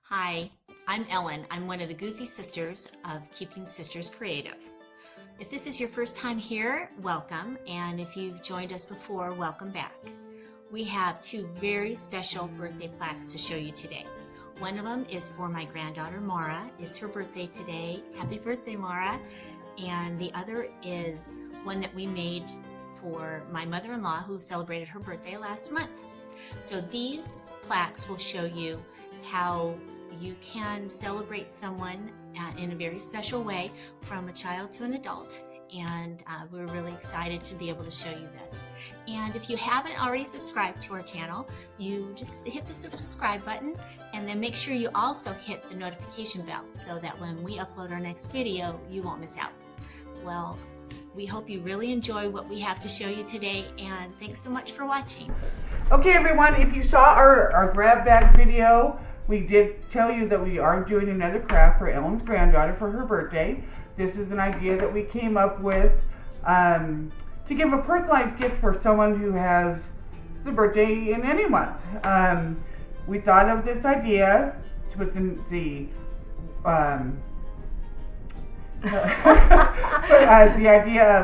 Hi, I'm Ellen. I'm one of the goofy sisters of Keeping Sisters Creative. If this is your first time here, welcome, and if you've joined us before, welcome back. We have two very special birthday plaques to show you today. One of them is for my granddaughter, Mara. It's her birthday today. Happy birthday, Mara. And the other is one that we made for my mother-in-law who celebrated her birthday last month. So these plaques will show you how you can celebrate someone in a very special way from a child to an adult. And we're really excited to be able to show you this. And if you haven't already subscribed to our channel, you just hit the subscribe button and then make sure you also hit the notification bell so that when we upload our next video, you won't miss out. Well, we hope you really enjoy what we have to show you today, and thanks so much for watching. Okay everyone, if you saw our grab bag video, we did tell you that we are doing another craft for Ellen's granddaughter for her birthday. This is an idea that we came up with to give a personalized gift for someone who has the birthday in any month. We thought of this idea with the idea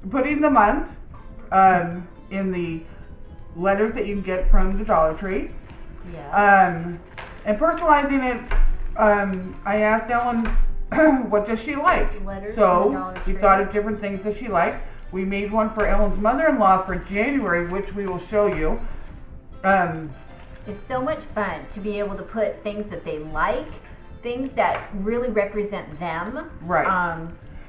of putting the month in the letters that you can get from the Dollar Tree. Yeah. And personalizing it, I asked Ellen, what does she like? Letters from the So Dollar we Tree. thought of different things that she liked. We made one for Ellen's mother-in-law for January, which we will show you. It's so much fun to be able to put things that they like, things that really represent them. Right.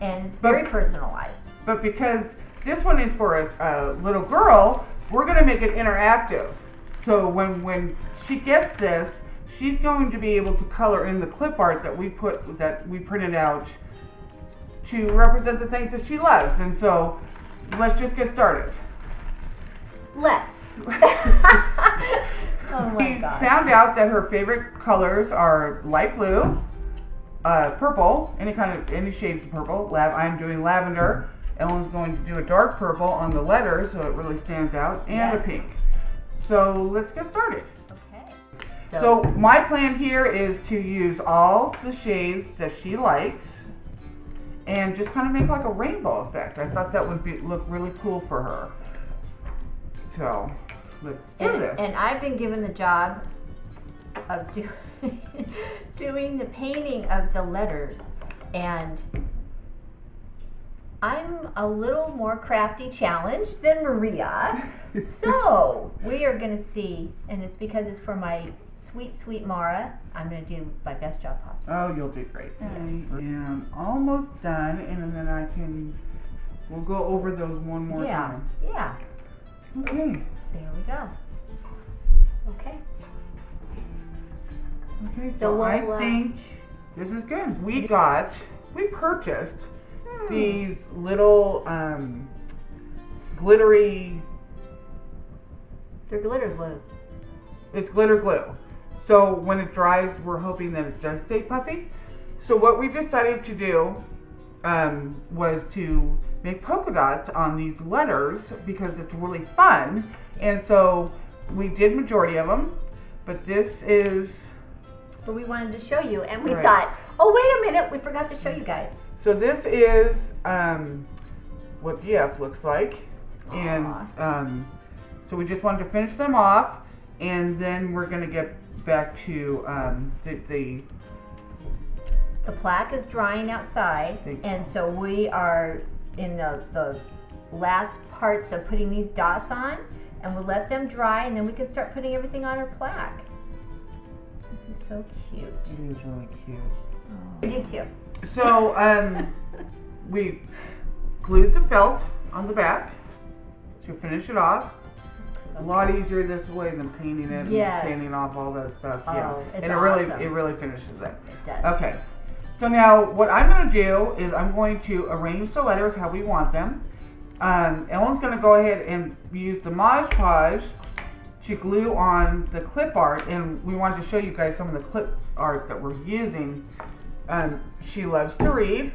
And it's very personalized. But because this one is for a little girl, we're going to make it interactive. So when she gets this, she's going to be able to color in the clip art that we printed out to represent the things that she loves. And so let's just get started. Let's. Oh my We God. found out that her favorite colors are light blue, purple, any shades of purple. I'm doing lavender. Ellen's going to do a dark purple on the letters so it really stands out, and a Yes. pink. So let's get started. Okay. So my plan here is to use all the shades that she likes and just kind of make like a rainbow effect. I thought that would look really cool for her. So let's do this. And I've been given the job of doing the painting of the letters, and I'm a little more crafty challenged than Maria. So we are going to see, and it's because it's for my sweet Mara. I'm going to do my best job possible. Oh, you'll do great. Yes. I am almost done, and then we'll go over those one more time. Yeah. Okay. There we go. Okay. Okay, So so I we'll, think this is good. We purchased these little glittery, They're glitter glue. it's glitter glue. So when it dries, we're hoping that it does stay puffy. So what we decided to do was to make polka dots on these letters because it's really fun. And so we did majority of them, but this is, But we wanted to show you, and we Right. thought, oh, wait a minute, we forgot to show you guys. so this is what DF looks like. And so we just wanted to finish them off, and then we're going to get back to the The plaque is drying outside, Thank you. and so we are in the last parts of putting these dots on, and we'll let them dry, and then we can start putting everything on our plaque. This is so cute. It is really cute. I do too. So we glued the felt on the back to finish it off. A lot easier this way than painting it Yes. and sanding off all that stuff. Oh, Yeah, it's and awesome. it really finishes it. It does. Okay. So now what I'm going to do is I'm going to arrange the letters how we want them. Ellen's going to go ahead and use the Mod Podge to glue on the clip art, and we wanted to show you guys some of the clip art that we're using. She loves to read.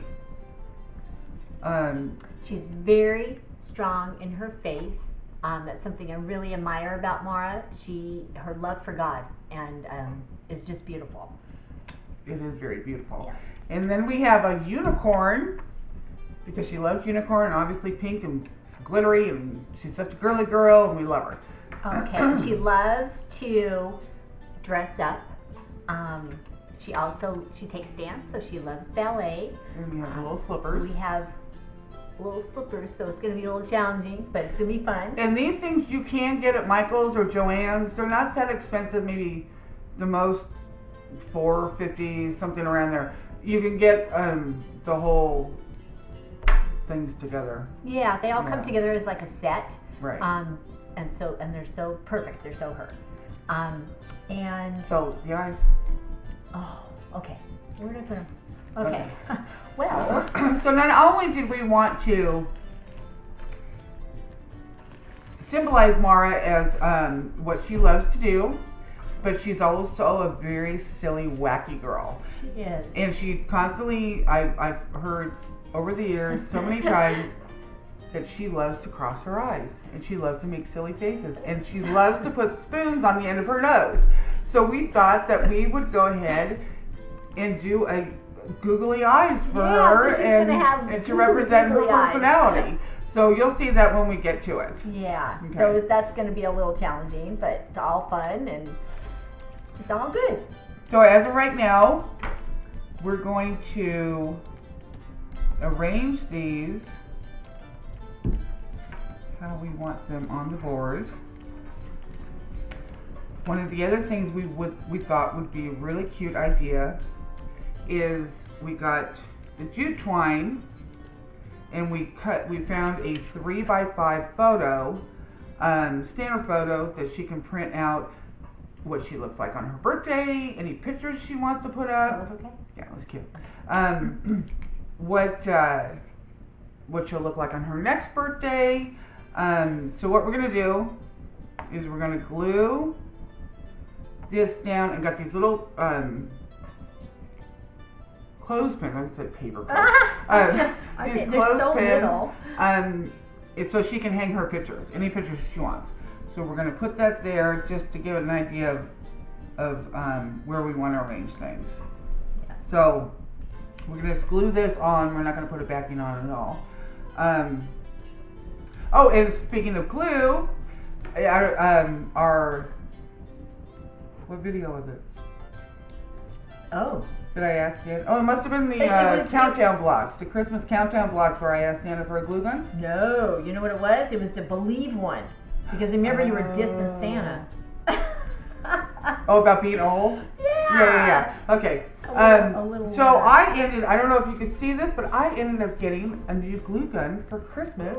She's very strong in her faith. That's something I really admire about Mara. Her love for God and is just beautiful. it is very beautiful. Yes. And then we have a unicorn, because she loves unicorn, and obviously pink and glittery, and she's such a girly girl, and we love her. Okay, she loves to dress up. She takes dance, so she loves ballet. And we have the little slippers. We have little slippers, so it's going to be a little challenging, but it's going to be fun. And these things you can get at Michael's or Joann's. They're not that expensive, maybe the most $4.50, something around there. You can get the whole things together. Yeah, they all come Yeah. together as like a set. Right. And they're so perfect. They're so her. And So the eyes. oh, okay. Where did I put them? Okay. Well, So not only did we want to symbolize Mara as what she loves to do, but she's also a very silly, wacky girl. she is. And she's constantly, I've heard over the years so many times that she loves to cross her eyes, and she loves to make silly faces, and she loves to put spoons on the end of her nose. So we thought that we would go ahead and do a googly eyes for Yeah, her, so she's gonna have and to represent her googly eyes. personality. So you'll see that when we get to it. Yeah. Okay. So that's going to be a little challenging, but it's all fun and it's all good. So as of right now, we're going to arrange these how we want them on the board. One of the other things we thought would be a really cute idea is we got the jute twine, and we found a 3x5 photo, standard photo that she can print out what she looks like on her birthday, any pictures she wants to put up. Okay. Yeah, it was cute. What she'll look like on her next birthday. So what we're gonna do is we're gonna glue this down, and got these little clothespins. I said paper clips. These they're so clothespins. little. It's so she can hang her pictures, any pictures she wants. So we're gonna put that there just to give it an idea of where we want to arrange things. Yes. So we're gonna just glue this on. We're not gonna put a backing on at all. Oh, and speaking of glue, our what video was it? Oh. Did I ask yet? Oh, it must have been the It was- countdown blocks, the Christmas countdown blocks where I asked Santa for a glue gun. No, you know what it was? It was the Believe one. Because remember you were dissing Santa. Oh, about being old? Yeah. Okay. A little So weird. I don't know if you can see this, but I ended up getting a new glue gun for Christmas,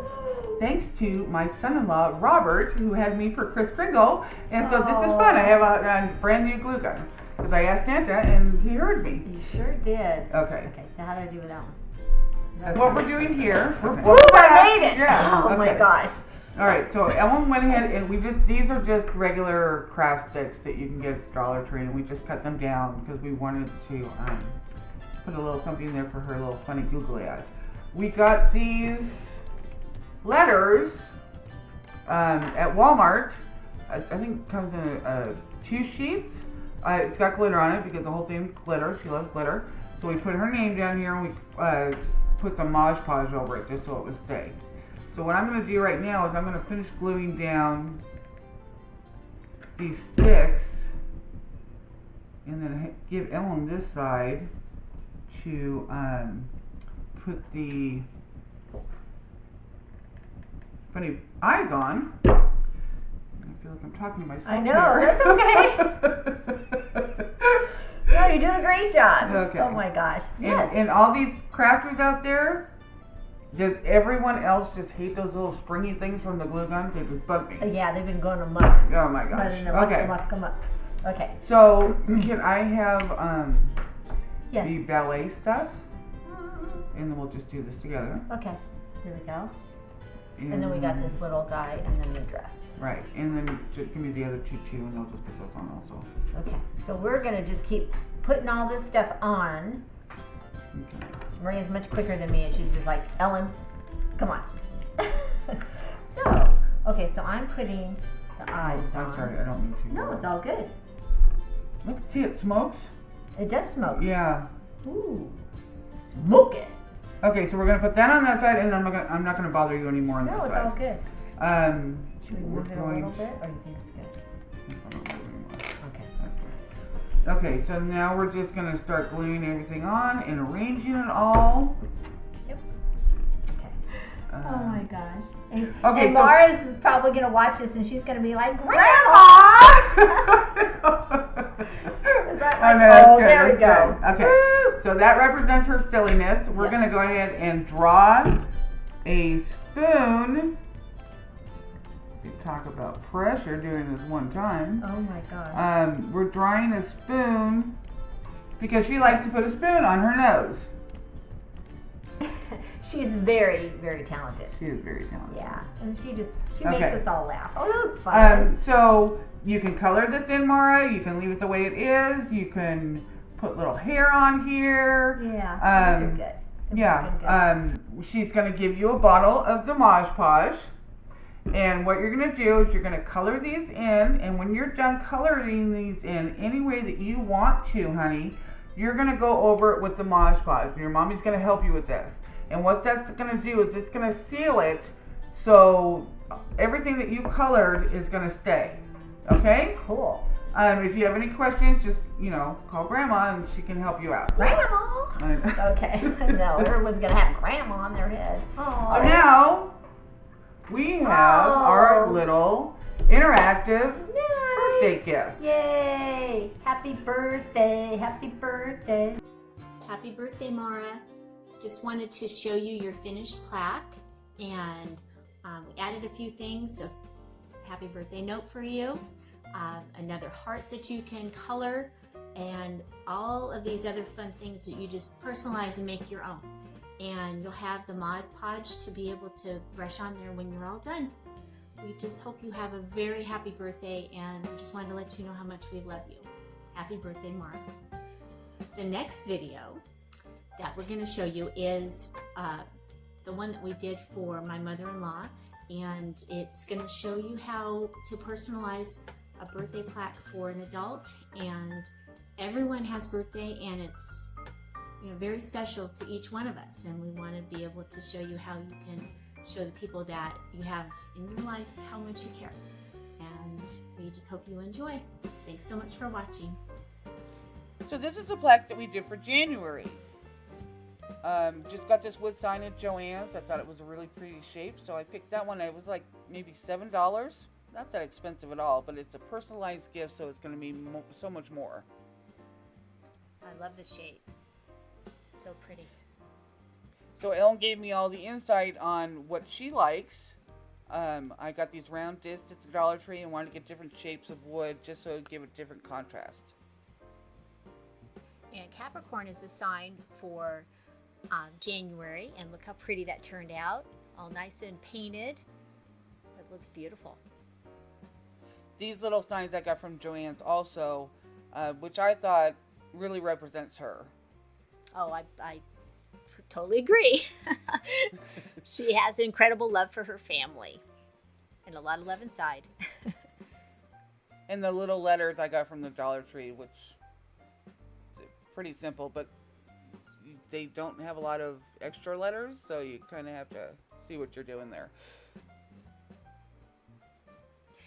thanks to my son-in-law, Robert, who had me for Kris Kringle. And so this is fun. I have a brand new glue gun. Because I asked Santa, and he heard me. You sure did. Okay. Okay, so how do I do with that one? What we're doing here. Woo, I made it! Yeah. Oh my okay. gosh. All right, so Ellen went ahead and these are just regular craft sticks that you can get at Dollar Tree, and we just cut them down because we wanted to put a little something there for her little funny googly eyes. We got these letters at Walmart. I think it comes in 2 sheets. It's got glitter on it because the whole thing's glitter. She loves glitter. So we put her name down here, and we put some Mod Podge over it just so it would stay. So what I'm going to do right now is I'm going to finish gluing down these sticks, and then give Ellen this side to put the funny eyes on. I feel like I'm talking to myself. I know, here. that's okay. No, you're doing a great job. Okay. Oh my gosh. Yes. And all these crafters out there, does everyone else just hate those little springy things from the glue gun? They just bug me. Yeah, they've been going amok. Oh my gosh. Running amok, Okay. amok. Okay. So can I have Yes. the ballet stuff? And then we'll just do this together. Okay. Here we go. And then we got this little guy and then the dress. Right. And then just give me the other two too, and I'll just put those on also. Okay. So we're gonna just keep putting all this stuff on. Okay. Maria's much quicker than me, and she's just like, Ellen, come on. So, okay, so I'm putting the eyes on. I'm sorry, I don't mean to. No, it's all good. Look, see, it smokes. It does smoke. Yeah. Ooh, smoke it. Okay, so we're gonna put that on that side, and I'm not gonna bother you anymore on No, this it's side. all good. Should we We're move it a going. little bit, or do you think it's good? Okay. Okay, so now we're just gonna start gluing everything on and arranging it all. Yep. Okay. Oh my gosh. And, okay, and so- Mara's is probably gonna watch this, and she's gonna be like, Grandma! Is that Oh, like, no, that's oh, good, there we that's go. good. Okay, Woo! so that represents her silliness. We're Yes. gonna go ahead and draw a spoon. We talk about pressure doing this one time. Oh my gosh. We're drawing a spoon because she likes to put a spoon on her nose. She's very, very talented. She is very talented. Yeah, and she makes Okay. us all laugh. Oh, that looks fun. So you can color this in, Mara. You can leave it the way it is. You can put little hair on here. Yeah, those are good. Yeah. She's going to give you a bottle of the Mod Podge. And what you're going to do is you're going to color these in. And when you're done coloring these in any way that you want to, honey, you're going to go over it with the Mod Podge. Your mommy's going to help you with this. And what that's going to do is it's going to seal it so everything that you colored is going to stay. Okay? Cool. If you have any questions, just, call Grandma and she can help you out. Grandma! Okay. No, everyone's going to have Grandma on their head. Oh. So now, we have our little interactive birthday gift. Yay! Happy birthday! Happy birthday! Happy birthday, Mara. Just wanted to show you your finished plaque, and we added a few things. So happy birthday note for you, another heart that you can color, and all of these other fun things that you just personalize and make your own. And you'll have the Mod Podge to be able to brush on there when you're all done. We just hope you have a very happy birthday, and we just wanted to let you know how much we love you. Happy birthday, Mara. The next video that we're going to show you is the one that we did for my mother-in-law, and it's going to show you how to personalize a birthday plaque for an adult. And everyone has birthday, and it's very special to each one of us, and we want to be able to show you how you can show the people that you have in your life how much you care. And we just hope you enjoy. Thanks so much for watching. So this is the plaque that we did for January. Just got this wood sign at Joann's. I thought it was a really pretty shape, so I picked that one. It was like maybe $7. Not that expensive at all, but it's a personalized gift, so it's going to be so much more. I love this shape. So pretty. So Ellen gave me all the insight on what she likes. I got these round discs at the Dollar Tree and wanted to get different shapes of wood just so it would give a different contrast. And Capricorn is a sign for January, and look how pretty that turned out. All nice and painted. It looks beautiful. These little signs I got from Joann's also, which I thought really represents her. Oh, I totally agree. She has incredible love for her family and a lot of love inside. And the little letters I got from the Dollar Tree, which pretty simple, but they don't have a lot of extra letters, so you kind of have to see what you're doing there.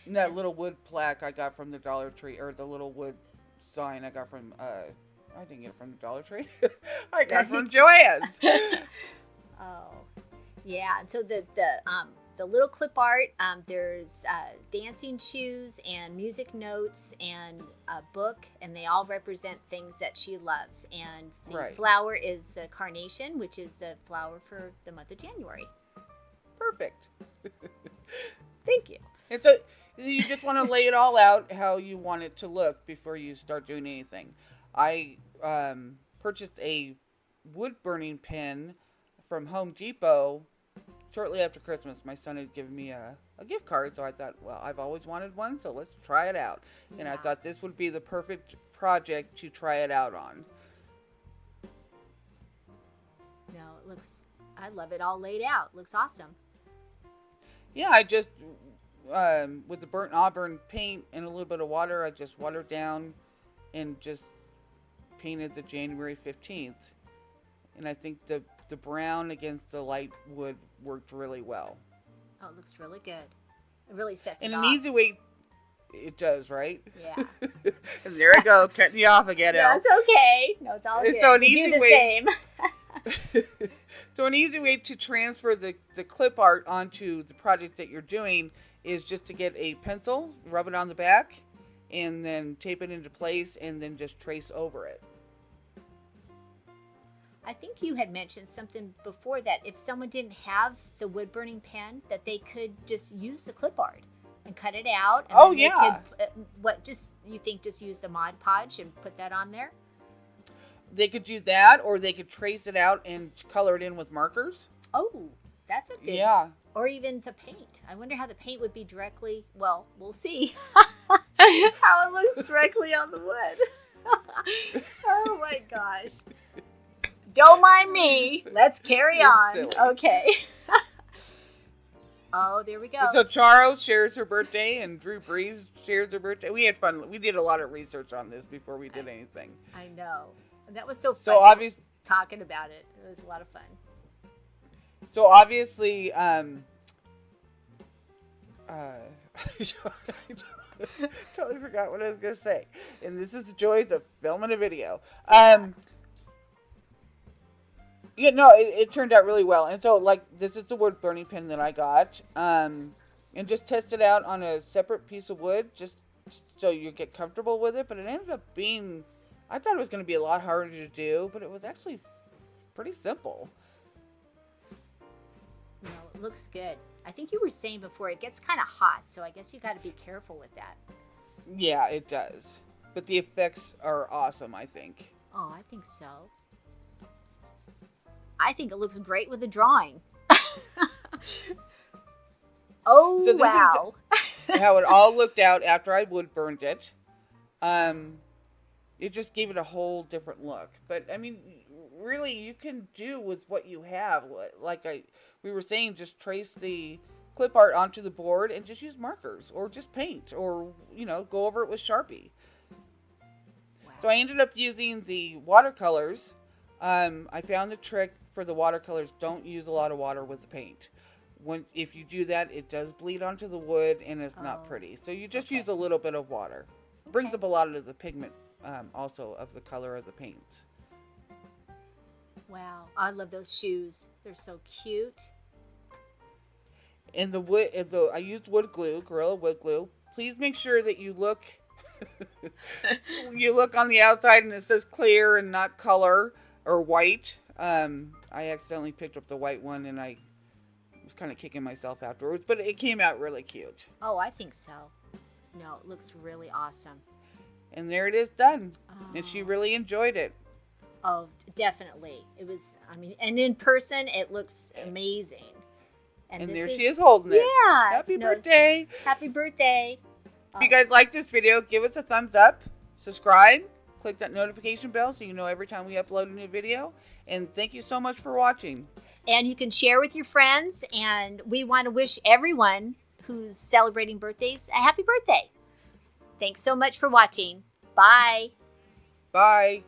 And that little wood plaque I got from the Dollar Tree, or the little wood sign I got from, I didn't get it from the Dollar Tree. I got it from Joann's. Oh, yeah. And so the little clip art, there's dancing shoes and music notes and a book, and they all represent things that she loves. And the flower is the carnation, which is the flower for the month of January. Perfect. Thank you. You just want to lay it all out how you want it to look before you start doing anything. I purchased a wood burning pin from Home Depot shortly after Christmas. My son had given me a gift card, so I thought, well, I've always wanted one, so let's try it out. And I thought this would be the perfect project to try it out on. No, I love it all laid out. Looks awesome. Yeah, I just, with the burnt auburn paint and a little bit of water, I just watered down and just painted the January 15th. And I think the brown against the light wood worked really well. Oh, it looks really good. It really sets And it an off. easy way, it does, right? Yeah. And there I go, cutting you off again, Elle. That's okay. No, it's all good. So an We easy do the way- same. So an easy way to transfer the clip art onto the project that you're doing is just to get a pencil, rub it on the back, and then tape it into place, and then just trace over it. I think you had mentioned something before that if someone didn't have the wood burning pen, that they could just use the clip art and cut it out. And Oh, then they yeah. Could, you think just use the Mod Podge and put that on there? They could do that, or they could trace it out and color it in with markers. Oh, that's a good. Yeah. Or even the paint. I wonder how the paint would be directly. Well, we'll see how it looks directly on the wood. Oh my gosh. Don't mind me. Let's carry You're on. silly. Okay. Oh, there we go. So Charo shares her birthday, and Drew Breeze shares her birthday. We had fun. We did a lot of research on this before we did anything. I know. And that was so fun. So obviously, talking about it. It was a lot of fun. Totally forgot what I was gonna say. And this is the joys of filming a video. Yeah, no, it turned out really well. And so, like, this is the wood burning pen that I got. And just test it out on a separate piece of wood, just so you get comfortable with it. But it ended up being, I thought it was going to be a lot harder to do, but it was actually pretty simple. No, it looks good. I think you were saying before it gets kind of hot, so I guess you got to be careful with that. Yeah, it does. But the effects are awesome, I think. Oh, I think so. I think it looks great with the drawing. Oh, So this wow. is how it all looked out after I wood burned it. It just gave it a whole different look. But, I mean, really, you can do with what you have. Like we were saying, just trace the clip art onto the board and just use markers or just paint or, go over it with Sharpie. Wow. So I ended up using the watercolors. I found the trick for the watercolors. Don't use a lot of water with the paint. If you do that, it does bleed onto the wood and it's not pretty. So you just use a little bit of water. Brings up a lot of the pigment also of the color of the paints. Wow. I love those shoes. They're so cute. And the wood, I used wood glue, Gorilla Wood Glue. Please make sure that you look on the outside and it says clear and not color or white. I accidentally picked up the white one and I was kind of kicking myself afterwards, but it came out really cute. Oh, I think so. No, it looks really awesome. And there it is done. Oh. And she really enjoyed it. Oh, definitely. It was, and in person, it looks amazing. And there she is holding it. Yeah. Happy birthday. Happy birthday. If you guys like this video, give us a thumbs up, subscribe, click that notification bell so you know every time we upload a new video. And thank you so much for watching. And you can share with your friends. And we want to wish everyone who's celebrating birthdays a happy birthday. Thanks so much for watching. Bye. Bye.